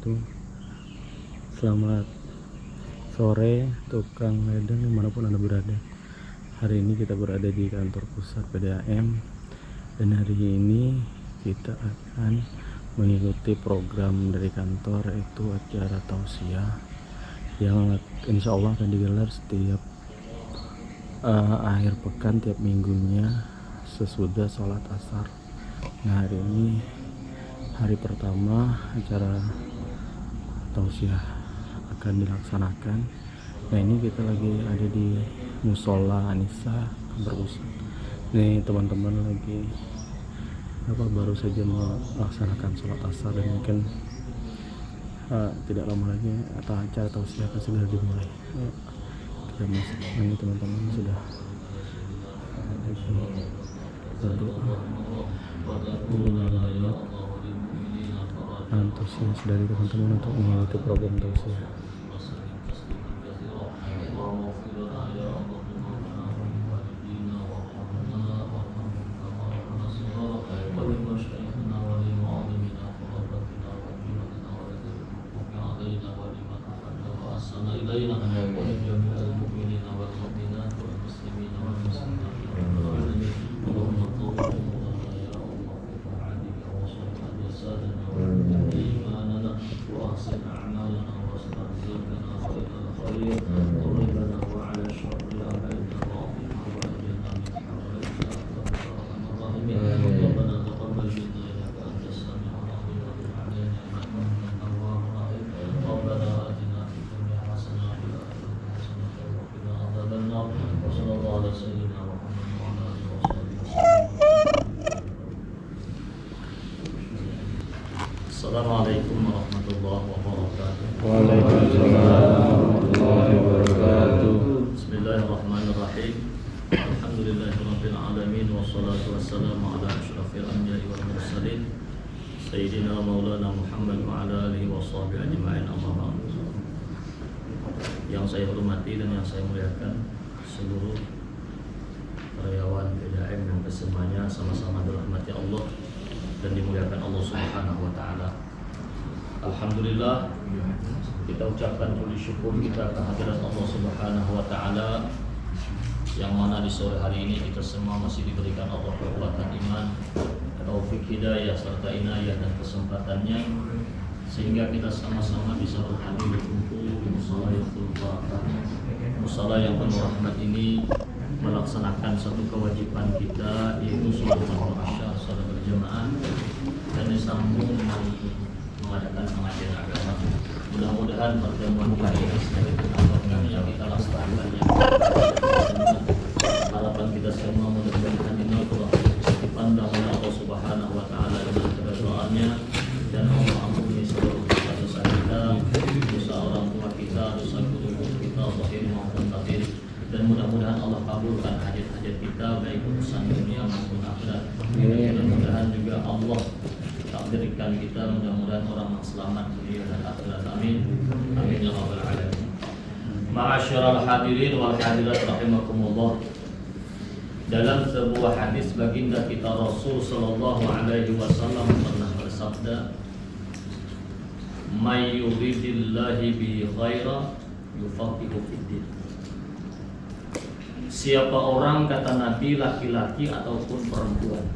wabarakatuh. Selamat sore tukang ledeng dimanapun Anda berada. Hari ini kita berada di kantor pusat PDAM, dan hari ini kita akan mengikuti program dari kantor, yaitu acara tausiah yang insya Allah akan digelar setiap akhir pekan tiap minggunya sesudah sholat asar. Nah, hari ini hari pertama acara tausiah akan dilaksanakan. Nah, ini kita lagi ada di musola Anissa kantor pusat. Nih teman-teman lagi baru saja melaksanakan sholat asar, dan mungkin tidak lama lagi atau acara tausiah akan segera dimulai. Kita masuk. Ini teman-teman sudah lagi berdoa. Banyak antusias dari teman-teman untuk mengikuti program tausiah. Assalamualaikum warahmatullahi wabarakatuh. Waalaikumsalam warahmatullahi wabarakatuh. Bismillahirrahmanirrahim. Alhamdulillahirabbil alamin, wassalatu wassalamu ala asyrafil anbiya'i wal mursalin sayyidina maulana Muhammad wa ala alihi washabihi ajma'in, amma ba'd. Yang saya hormati dan yang saya muliakan seluruh karyawan PDAM yang kesemuanya sama-sama dirahmati Allah dan dimuliakan Allah Subhanahu wa taala. Alhamdulillah, kita ucapkan puji syukur kita kehadirat Allah Subhanahu wa taala, yang mana di sore hari ini kita semua masih diberikan Allah kekuatan iman, taufik hidayah serta inayah dan kesempatannya, sehingga kita sama-sama bisa berhadir berkumpul di musala yang berbarakah, musala yang penuh rahmat ini, melaksanakan satu kewajiban kita, yaitu sholat fardu asyar secara berjamaah, dan disambung mengadakan pengajian agama. Mudah-mudahan pertemuan kita ini sebagai penampilan yang kita laksanakannya. Harapan kita semua mudah-mudahan ini Allah dipandang oleh Allah Subhanahu wa taala dengan keredaannya, dan Allah ampuni seluruh dosa kita, dosa orang tua kita, dosa guru kita, zahir maupun batin. Dan mudah-mudahan Allah kabulkan hajat-hajat kita, baik urusan dunia maupun akhirat. Mudah-mudahan juga Allah takdirkan kita mudah-mudahan orang yang selamat dunia dan akhirat. Amin. Amin ya rabbal alamin. Ma'asyiral hadirin wal hadirat rahimakumullah. Dalam sebuah hadis baginda kita Rasul sallallahu alaihi wasallam pernah bersabda, "May yuridillahi bi khaira yufaqihu fid din." Siapa orang, kata Nabi, laki-laki ataupun perempuan,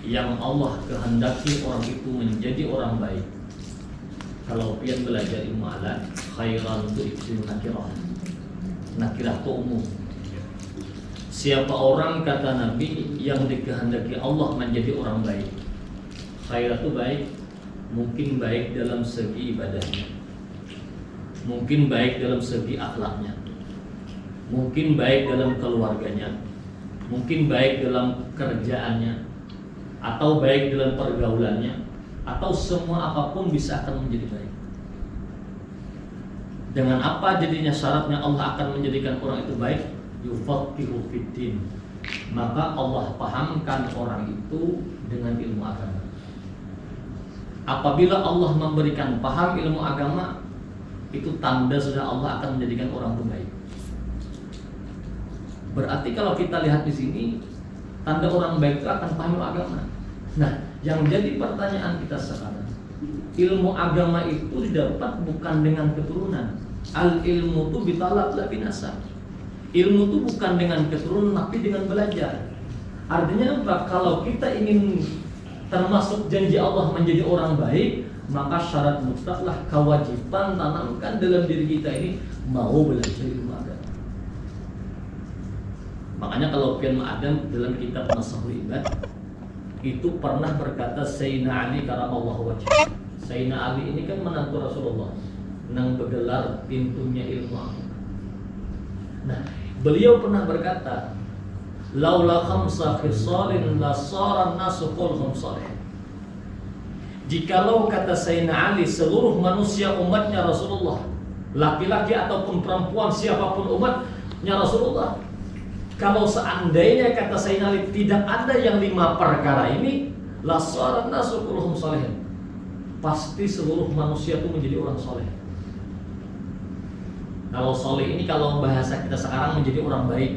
yang Allah kehendaki orang itu menjadi orang baik, kalau pian belajar ilmu alat, khairan itu isim nakirah. Nakirah itu umum. Siapa orang, kata Nabi, yang dikehendaki Allah menjadi orang baik, khair itu baik, mungkin baik dalam segi ibadahnya, mungkin baik dalam segi akhlaknya, mungkin baik dalam keluarganya, mungkin baik dalam kerjaannya, atau baik dalam pergaulannya, atau semua apapun bisa akan menjadi baik. Dengan apa jadinya syaratnya Allah akan menjadikan orang itu baik? Yufaqihu fiddin. Maka Allah pahamkan orang itu dengan ilmu agama. Apabila Allah memberikan paham ilmu agama, itu tanda sudah Allah akan menjadikan orang itu baik. Berarti kalau kita lihat di sini, tanda orang baik itu akan paham agama. Nah, yang jadi pertanyaan kita sekarang, ilmu agama itu didapat bukan dengan keturunan. Al ilmu itu bitalab la binasab. Ilmu itu bukan dengan keturunan tapi dengan belajar. Artinya apa? Kalau kita ingin termasuk janji Allah menjadi orang baik, maka syarat mutlaklah kewajiban tanamkan dalam diri kita ini mau belajar ilmu agama. Makanya kalau Pian Ma'adam dalam kitab Nasahul Ibad itu pernah berkata Sayyidina Ali karamallahu wajhah. Sayyidina Ali ini kan menantu Rasulullah nang bergelar pintunya ilmu agama. Nah, beliau pernah berkata, laula khamsa khisalin la sara an-nasu kulluhum salih. Jikalau kata Sayyidina Ali seluruh manusia umatnya Rasulullah, laki-laki ataupun perempuan siapapun umatnya Rasulullah, kalau seandainya kata Sayyidina Ali tidak ada yang 5 perkara ini, la sara an-nasu kulluhum salih. Pasti seluruh manusia itu menjadi orang soleh. Kalau soleh ini kalau bahasa kita sekarang menjadi orang baik.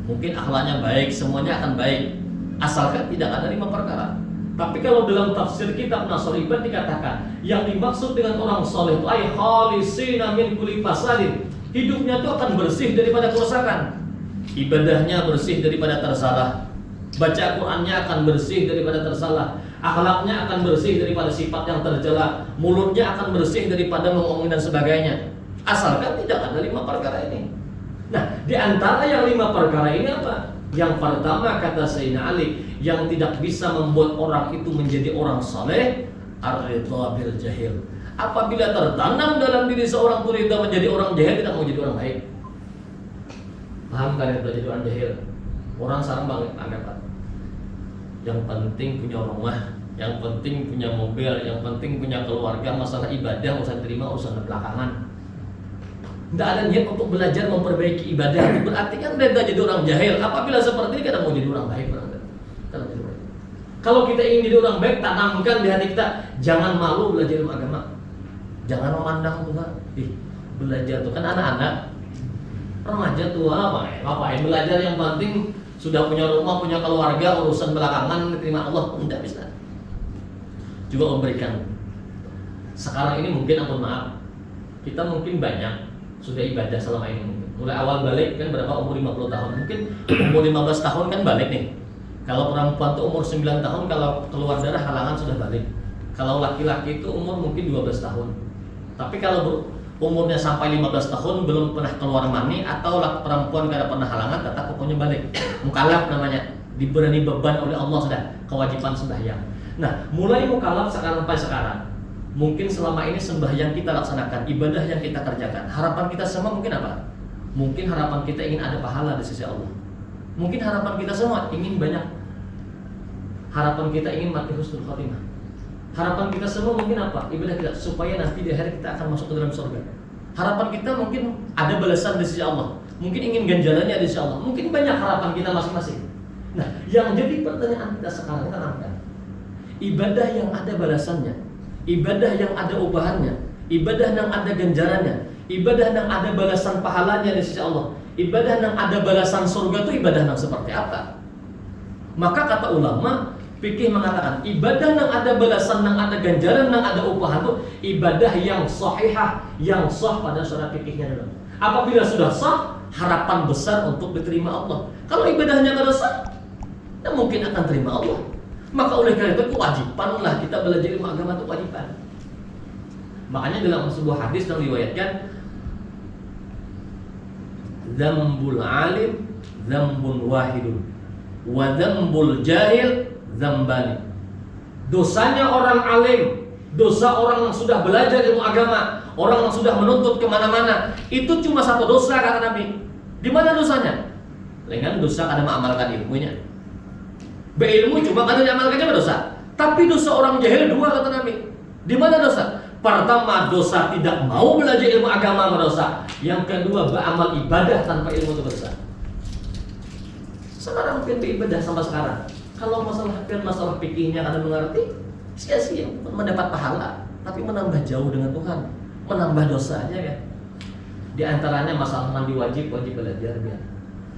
Mungkin akhlaknya baik, semuanya akan baik, asalkan tidak ada 5 perkara. Tapi kalau dalam tafsir kitab Nasahul Ibad dikatakan yang dimaksud dengan orang soleh itu ay khalisina min kulli fasadin. Hidupnya itu akan bersih daripada kerusakan. Ibadahnya bersih daripada tersalah. Baca Qur'annya akan bersih daripada tersalah. Akhlaknya akan bersih daripada sifat yang tercela. Mulutnya akan bersih daripada mengomong dan sebagainya. Asalkan tidak ada 5 perkara ini. Nah, di antara yang 5 perkara ini apa? Yang pertama kata Sayyidina Ali, yang tidak bisa membuat orang itu menjadi orang saleh, ar-ridha bil jahil. Apabila tertanam dalam diri seorang itu ridha menjadi orang jahil, tidak mau jadi orang baik. Paham kan ridha jadi orang jahil? Orang sekarang banget Pak. Yang penting punya rumah, yang penting punya mobil, yang penting punya keluarga, masalah ibadah urusan terima urusan belakangan. Tidak ada niat untuk belajar memperbaiki ibadah. Berarti kan reda jadi orang jahil. Apabila seperti ini kita mau jadi orang baik. Kalau kita ingin jadi orang baik, tanamkan di hati kita, jangan malu belajar ilmu agama. Jangan memandang Tuhan. Belajar itu kan anak-anak, remaja tua apa? Ngapain belajar, yang penting sudah punya rumah, punya keluarga, urusan belakangan diterima Allah. Tidak bisa. Juga memberikan. Sekarang ini mungkin ampun maaf, kita mungkin banyak sudah ibadah selama ini mungkin. Mulai awal balik kan berapa, umur 50 tahun. Mungkin umur 15 tahun kan balik nih. Kalau perempuan tuh umur 9 tahun kalau keluar darah halangan sudah balik. Kalau laki-laki itu umur mungkin 12 tahun. Tapi kalau umurnya sampai 15 tahun belum pernah keluar mani atau perempuan karena pernah halangan tetap pokoknya balik. Mukallaf namanya. Diberi beban oleh Allah sudah kewajiban sembahyang. Nah, mulai mukallaf sekarang sampai sekarang. Mungkin selama ini sembahyang kita laksanakan, ibadah yang kita kerjakan. Harapan kita semua mungkin apa? Mungkin harapan kita ingin ada pahala di sisi Allah. Mungkin harapan kita semua ingin banyak. Harapan kita ingin mati husnul khatimah. Harapan kita semua mungkin apa? Ibadah kita supaya nanti di akhir kita akan masuk ke dalam surga. Harapan kita mungkin ada balasan di sisi Allah. Mungkin ingin ganjarannya di sisi Allah. Mungkin banyak harapan kita masing-masing. Nah, yang jadi pertanyaan kita sekarang tanamkan. Ibadah yang ada balasannya, ibadah yang ada ubahannya, ibadah yang ada ganjarannya, ibadah yang ada balasan pahalanya di sisi Allah, ibadah yang ada balasan surga itu ibadah yang seperti apa? Maka kata ulama fikih mengatakan ibadah yang ada balasan, yang ada ganjaran, yang ada upahan itu ibadah yang sahihah, yang sah pada syarat fikihnya dulu. Apabila sudah sah, harapan besar untuk diterima Allah. Kalau ibadahnya tidak sah, tidak mungkin akan terima Allah. Maka oleh karena itu kewajiban lah kita belajar ilmu agama itu kewajiban. Makanya dalam sebuah hadis yang diriwayatkan, dzambul alim dzambun wahidun wa dzambul jahil dzambani. Dosanya orang alim, dosa orang yang sudah belajar ilmu agama, orang yang sudah menuntut kemana-mana, itu cuma satu dosa kata Nabi. Di mana dosanya? Dengan dosa karena mengamalkan ilmunya. Berilmu cuma karena diamalkannya berdosa. Tapi dosa orang jahil 2 kata Nabi. Di mana dosa? Pertama, dosa tidak mau belajar ilmu agama berdosa. Yang kedua, beramal ibadah tanpa ilmu itu berdosa. Sekarang mungkin beribadah sampai sekarang. Kalau masalah fikihnya karena mengerti, sia-sia mendapat pahala, tapi menambah jauh dengan Tuhan, menambah dosa aja ya. Di antaranya masalah mandi wajib belajar ya.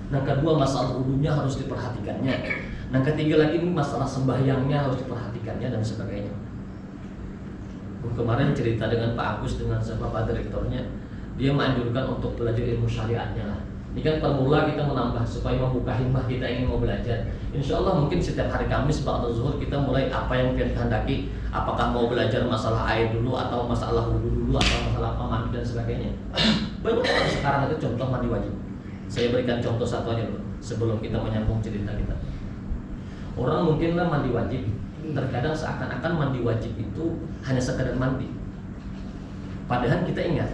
Yang kedua, masalah wudunya harus diperhatikannya. Yang ketiga lagi ini masalah sembahyangnya harus diperhatikannya dan sebagainya. Kemarin cerita dengan Pak Agus dengan Bapak Direkturnya, dia menganjurkan untuk belajar ilmu syariatnya lah. Ini kan permula kita menambah supaya membuka himmah kita ingin mau belajar. Insya Allah mungkin setiap hari Kamis ba'da zuhur kita mulai apa yang kita kehendaki. Apakah mau belajar masalah air dulu atau masalah wudu dulu atau masalah mandi dan sebagainya. Banyak orang sekarang itu contoh mandi wajib. Saya berikan contoh satu aja dulu sebelum kita menyambung cerita kita. Orang mungkinlah mandi wajib. Terkadang seakan-akan mandi wajib itu hanya sekadar mandi. Padahal kita ingat,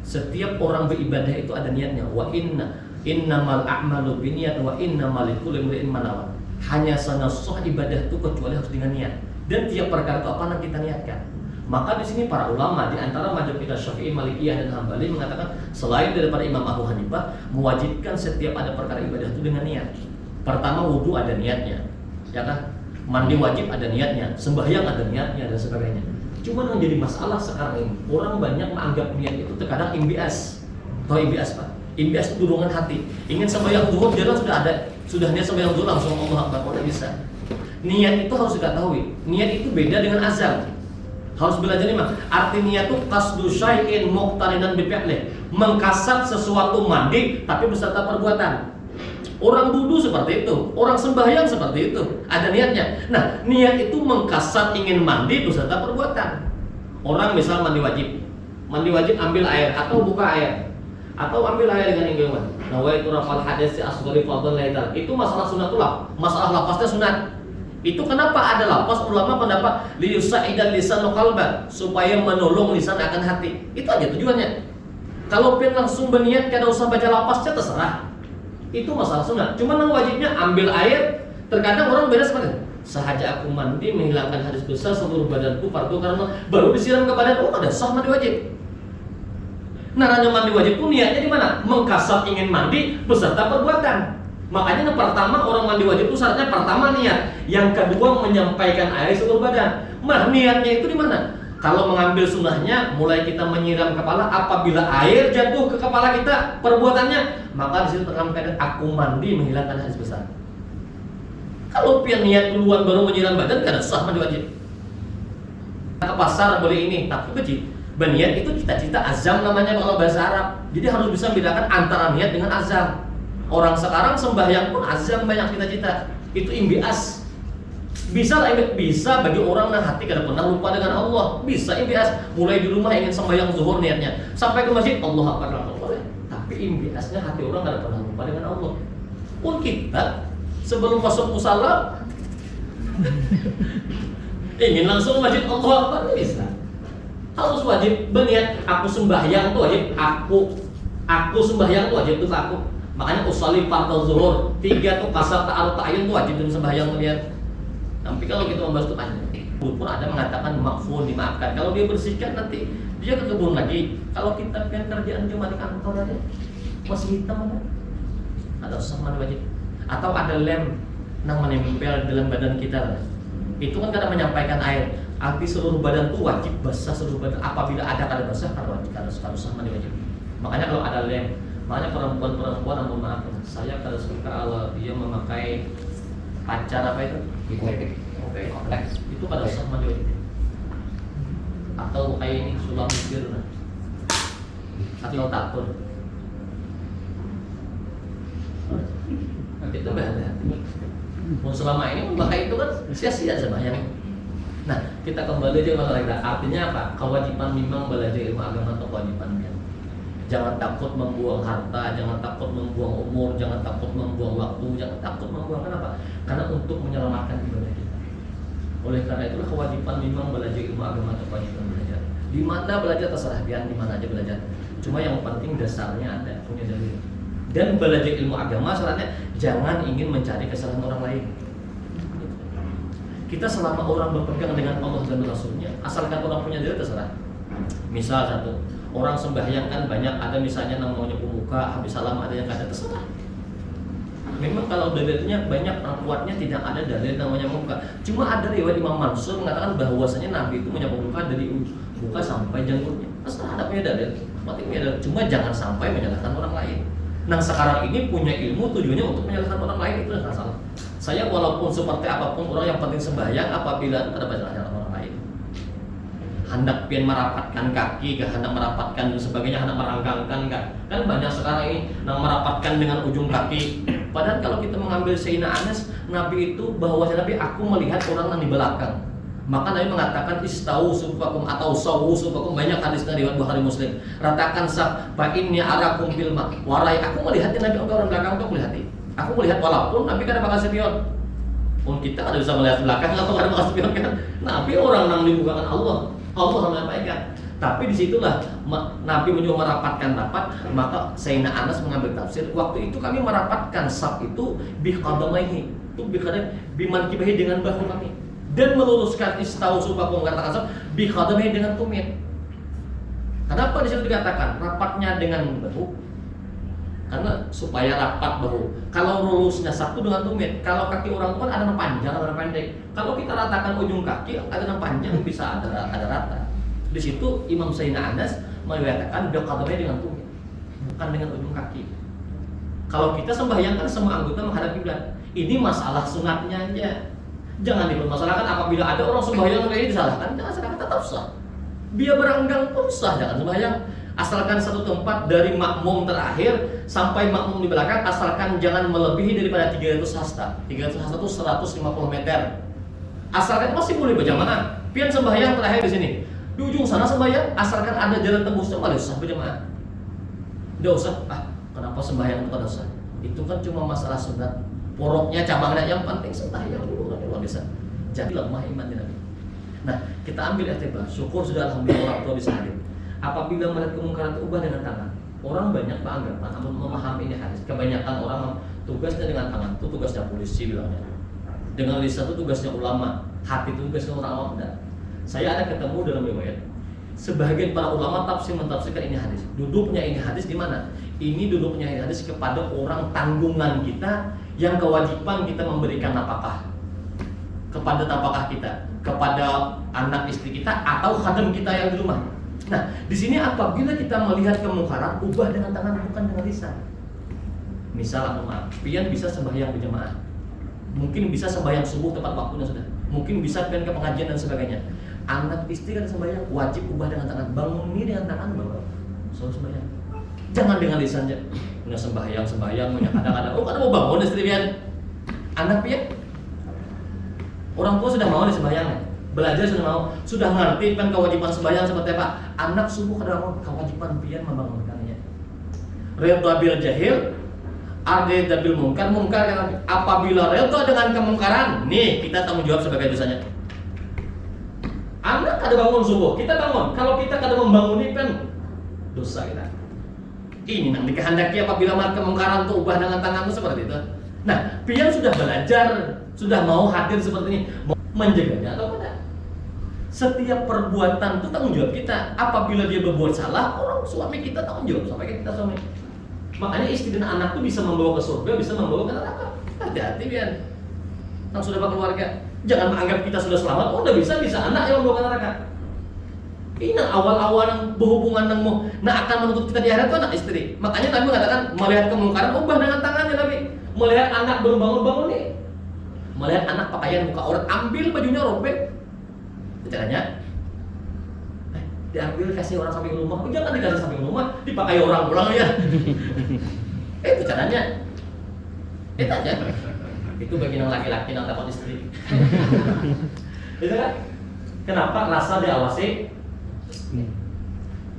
setiap orang beribadah itu ada niatnya. Wa innamal a'malu binniyat wa innamal likulli imrin ma nawa. Hanya sah ibadah itu kecuali harus dengan niat. Dan tiap perkara itu apa yang kita niatkan. Maka di sini para ulama di antara mazhab kita Syafi'i, Malikiyah dan Hambali mengatakan selain daripada Imam Abu Hanifah mewajibkan setiap ada perkara ibadah itu dengan niat. Pertama wudu ada niatnya, ya kan? Mandi wajib ada niatnya, sembahyang ada niatnya dan sebagainya. Cuma yang jadi masalah sekarang ini orang banyak menganggap niat itu terkadang imbias. Tahu imbias Pak? Imbias itu dorongan hati. Ingin sembahyang zuhur jalan sudah ada, sudah niat sembahyang zuhur langsung Allah Akbar, tidak bisa. Niat itu harus diketahui. Niat itu beda dengan azam. Harus belajar nih, arti niat itu qasdu syai'in muqtarinan bi fi'lih, mengkasat sesuatu mandi tapi beserta perbuatan. Orang wudu seperti itu, orang sembahyang seperti itu, ada niatnya. Nah, niat itu mengkasat ingin mandi beserta perbuatan. Orang misal mandi wajib ambil air atau buka air, atau ambil air dengan ingatan. Nawaitu rafal hadits asghari fadlan laidal. Itu masalah sunatullah, masalah lafaznya sunat. Itu kenapa ada lafaz ulama pendapat liyusaidan lisan qalban, supaya menolong lisan akan hati. Itu aja tujuannya. Kalau pengen langsung berniat kada usah baca lafaznya terserah. Itu masalah sunat. Cuma yang wajibnya ambil air. Terkadang orang beda seperti sahaja aku mandi menghilangkan hadis besar seluruh badanku fardu karena baru disiram ke badan. Oh, ada sah mandi wajib. Nah, hanya mandi wajib pun niatnya di mana? Mengkasat ingin mandi beserta perbuatan. Makanya yang pertama orang mandi wajib itu syaratnya pertama niat, yang kedua menyampaikan air seluruh badan. Nah, niatnya itu di mana? Kalau mengambil sunnahnya, mulai kita menyiram kepala, apabila air jatuh ke kepala kita, perbuatannya, maka di situ terkandung aku mandi menghilangkan hadis besar. Kalau pian niat duluan baru menyiram badan, tidak sah mandi wajib. Ke pasar boleh ini, tapi kecil. Berniat itu cita-cita azam namanya kalau bahasa Arab. Jadi harus bisa membedakan antara niat dengan azam. Orang sekarang sembahyang pun azam banyak cita-cita. Itu imbias. Bisa bagi orang yang hati kada pernah lupa dengan Allah. Bisa imbias. Mulai di rumah ingin sembahyang zuhur niatnya, sampai ke masjid Allah Akbar boleh. Tapi imbiasnya hati orang kada pernah lupa dengan Allah. Pun kita sebelum masuk musala ingin langsung masjid Allah Akbar, bisa. Harus wajib berniat. Aku sembahyang tuh wajib. Aku sembahyang tuh wajib tuh aku. Makanya usolli fardhu zuhur 3 tuh kasar ta'aruf ta'ayun tuh wajib dalam sembahyang lihat. Tapi kalau kita membahas itu panjang. Pun ada mengatakan makful dimaafkan. Kalau dia bersihkan nanti dia ke kebun lagi. Kalau kita kan kerjaan cuma di kantor aja masih hitam ada sama wajib. Atau ada lem yang menempel dalam badan kita. Itu kan kadang menyampaikan air. Arti seluruh badan tuh wajib basah seluruh badan. Apabila ada kada basah kada wajib, kada sama wajib. Makanya kalau ada lem, makanya perempuan ampun maaf, saya kada suka kalau dia memakai pacar apa itu? Kompleks. Itu kada sah mandi wajib. Atau kayak ini sulam mikir, atau tatur. Itu bahaya. Selama ini memakai itu kan sia-sia sembahyang. Nah, kita kembali aja masalah kita. Artinya apa? Kewajiban memang belajar ilmu agama atau kewajibannya. Jangan takut membuang harta, jangan takut membuang umur, jangan takut membuang waktu, jangan takut membuang kenapa? Karena untuk menyelamatkan ibadah kita. Oleh karena itulah kewajiban memang belajar ilmu agama atau kewajiban belajar. Di mana belajar terserah pian, di mana aja belajar. Cuma yang penting dasarnya ada, punya dalil. Dan belajar ilmu agama syaratnya jangan ingin mencari kesalahan orang lain. Kita selama orang berpegang dengan Allah dan Rasulnya, asalkan orang punya dalil terserah. Misal satu, orang sembahyang kan banyak, ada misalnya namanya pemuka, habis salam ada yang kada terserah. Memang kalau dalilnya banyak, kuatnya tidak ada dalil namanya pemuka. Cuma ada riwayat Imam Mansur mengatakan bahwasanya Nabi itu menyapa pemuka dari muka sampai janggutnya. Terserah ada punya dalil, cuma jangan sampai menyalahkan orang lain. Nah sekarang ini punya ilmu tujuannya untuk menyalahkan orang lain, itu tidak salah. Saya walaupun seperti apapun orang yang penting sembahyang apabila ada banyak orang lain. hendak pian merapatkan kaki, hendak merapatkan dan sebagainya, hendak meranggangkan kan banyak sekarang ini yang merapatkan dengan ujung kaki. Padahal kalau kita mengambil Sayyidina Anas, Nabi itu bahwa Nabi aku melihat orang yang di belakang. Maka Nabi mengatakan istau sufakum atau sawu sufakum, banyak hadis dari riwayat Bukhari Muslim. Ratakan sah fa inni arakum bil ma. Warai aku melihatnya Nabi orang belakang tuh melihat. Aku melihat walaupun Nabi kan pakai spion. Pun kita ada bisa melihat belakang atau ada pakai spion kan. Nabi orang yang dibukakan Allah menyampaikan. Tapi disitulah Nabi menyuruh merapatkan rapat. Maka Sayyidina Anas mengambil tafsir. Waktu itu kami merapatkan saf itu biqadamaihi, itu biman kibahi dengan bahu kami, dan meluruskan istau subakum mengatakan saf biqadamaihi dengan tumit. Kenapa di situ dikatakan rapatnya dengan bahu? Karena supaya rapat bahu. Kalau lurusnya satu dengan tumit. Kalau kaki orang itu kan ada yang panjang, ada yang pendek. Kalau kita ratakan ujung kaki, ada yang panjang bisa ada rata. Di situ Imam Sayyidina Anas mengatakan biqadamaihi dengan tumit, bukan dengan ujung kaki. Kalau kita sembahyang kan semua anggota menghadap kiblat. Ini masalah sunatnya aja. Jangan dipermasalahkan apabila ada orang sembahyang kayak ini disalahkan, jangan salahkan, tetap sah. Biar beranggang pun sah, jangan sembahyang. Asalkan satu tempat dari makmum terakhir sampai makmum di belakang, asalkan jangan melebihi daripada 300 hasta. 300 hasta itu 150 meter. Asalkan masih boleh berjamaah. Pian sembahyang terakhir di sini. Di ujung sana sembahyang, asalkan ada jalan tembusnya, boleh sah berjamaah. Tidak usah, kenapa sembahyang itu pada sah? Itu kan cuma masalah sunat. Poroknya, cabangnya, yang penting sembahyang dulu kan luar biasa. Jadi lemah iman di Nabi. Nah, kita ambil etibar. Syukur sudah alhamdulillah orang tua bisa hadir. Apabila melihat kemungkaran itu ubah dengan tangan. Orang banyak beranggapan, namun memahami ini hadis. Kebanyakan orang tugasnya dengan tangan, itu tugasnya polisi bilangnya. Dengan lisan itu tugasnya ulama, hati itu tugasnya orang awam. Saya ada ketemu dalam riwayat. Sebagian para ulama mentafsirkan ini hadis. Duduknya ini hadis di mana? Ini duduknya ini hadis kepada orang tanggungan kita yang kewajiban kita memberikan nafkah kepada nafkah kita, kepada anak istri kita atau khadam kita yang di rumah. Nah, di sini apabila kita melihat kemungkaran, ubah dengan tangan bukan dengan lisan. Misal, pian bisa sembahyang berjamaah, mungkin bisa sembahyang subuh tepat waktunya sudah, mungkin bisa pian ke pengajian dan sebagainya. Anak istri kan sembahyang wajib ubah dengan tangan, bangun ini dengan tangan bapak, selalu sembahyang. Jangan dengan lisannya, punya sembahyang, punya kadang-kadang, kadang mau bangun istri pian, anak pian, orang tua sudah mau sembahyang. Belajar sudah mau, sudah ngerti kan kewajiban sembahyang seperti apa. Anak subuh kadang mau kewajiban pian membangunkannya. Redha bil jahil, arda bil mungkar kan apabila redha dengan kemungkaran, nih kita tanggung jawab sebagai dosanya. Anak kada bangun subuh, kita bangun. Kalau kita kada membangun kan dosa kita. Ini yang dikehendaki apabila melihat kemungkaran itu ubah dengan tangan itu seperti itu. Nah, pian sudah belajar, sudah mau hadir seperti ini, mau menjaganya atau tidak? Setiap perbuatan itu tanggung jawab kita. Apabila dia berbuat salah, orang suami kita tanggung jawab sampai kita suami. Makanya istri dan anak itu bisa membawa ke surga, bisa membawa ke neraka. Hati-hati pian. Yang sudah berkeluarga, jangan menganggap kita sudah selamat. Oh, udah bisa anak yang membawa ke neraka. Ini awal-awal yang berhubungan dengan akan menuntut kita di akhirat itu anak istri. Makanya Nabi mengatakan melihat kemungkaran ubah dengan tangannya Nabi. Melihat anak belum bangun nih, melihat anak pakaian muka aurat, ambil bajunya robek. Caranya diambil kasih orang samping rumah. Jangan dikasih samping rumah, dipakai orang pulang ya. Itu caranya. Itu aja. Itu bagi yang laki-laki yang takut istri. Itu kan? Kenapa rasa diawasi?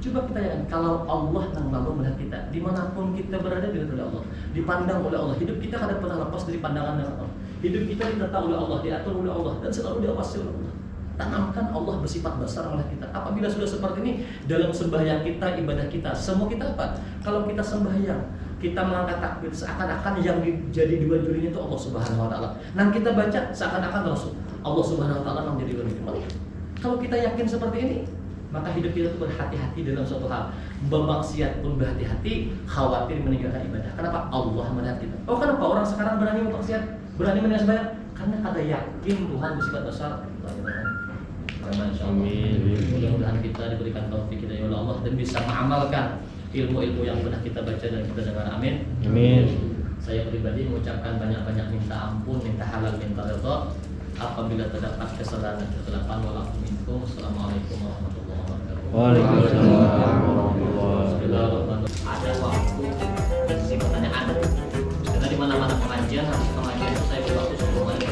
Coba kita lihat, kalau Allah yang lalu melihat kita, dimanapun kita berada dilihat oleh Allah, dipandang oleh Allah. Hidup kita kada pernah lepas dari pandangan dengan Allah. Hidup kita ditata oleh Allah, diatur oleh Allah, dan selalu diawasi oleh Allah. Tanamkan Allah bersifat besar oleh kita. Apabila sudah seperti ini, dalam sembahyang kita, ibadah kita, semua kita apa? Kalau kita sembahyang, kita mengangkat takbir seakan-akan yang jadi dua jurinya itu Allah Subhanahu Wa Taala. Nah kita baca seakan-akan Rasul Allah Subhanahu Wa Taala yang menjadi dua juri. Kalau kita yakin seperti ini, maka hidup kita itu berhati-hati dalam suatu hal. Bermaksiat pun berhati-hati, khawatir meninggalkan ibadah. Kenapa? Allah melihat kita. Oh, kenapa orang sekarang berani bermaksiat, berani meninggalkan sembahyang? Karena kada yakin Tuhan bersifat besar. Mudah-mudahan kita diberikan taufik kita ya Allah dan bisa mengamalkan ilmu-ilmu yang pernah kita baca dan kita dengar. Amin. Amin. Saya pribadi mengucapkan banyak-banyak minta ampun, minta halal, minta ridha apabila terdapat kesalahan dan kesilapan walakum minkum. Assalamualaikum warahmatullahi wabarakatuh. Waalaikumsalam warahmatullahi wabarakatuh. Ada waktu singkatannya ada. Karena di mana-mana pengajian, habis pengajian itu saya berwaktu 10 menit.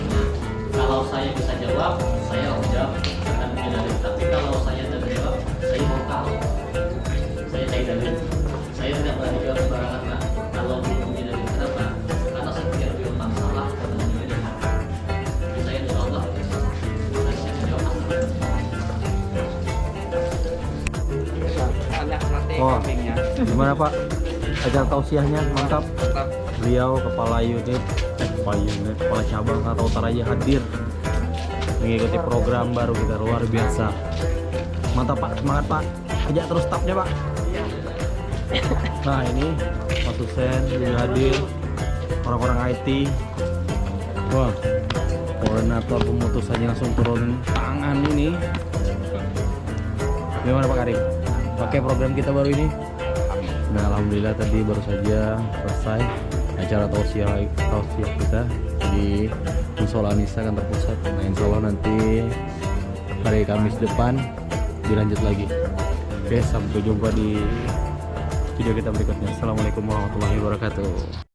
Kalau saya bisa jawab, saya jawab akan punya dalil. Tapi kalau saya tidak jawab, saya mau tahu. Saya cari dalil. Saya tidak berani jawab sembarangan, Pak. Kalau belum punya dalil, kenapa? Karena saya punya lebih masalah dan lebih di hati. Jadi saya insya Allah saya akan jawab masalah. Banyak nanti Oh. kambingnya. Gimana Pak? Acara tausiahnya mantap. Tetap Beliau kepala kepala cabang atau Utaraya hadir mengikuti program baru kita, luar biasa. Mantap Pak, semangat Pak. Ajak terus stafnya Pak. Nah ini Mas Husen juga hadir, orang-orang IT. Wah, koordinator pemutusannya langsung turun tangan ini. Gimana Pak Karim? Pakai program kita baru ini? Nah alhamdulillah tadi baru saja selesai acara tausiah kita di Musola Anissa kantor pusat. Nah insya Allah nanti hari Kamis depan dilanjut lagi. Oke, sampai jumpa di video kita berikutnya. Assalamualaikum warahmatullahi wabarakatuh.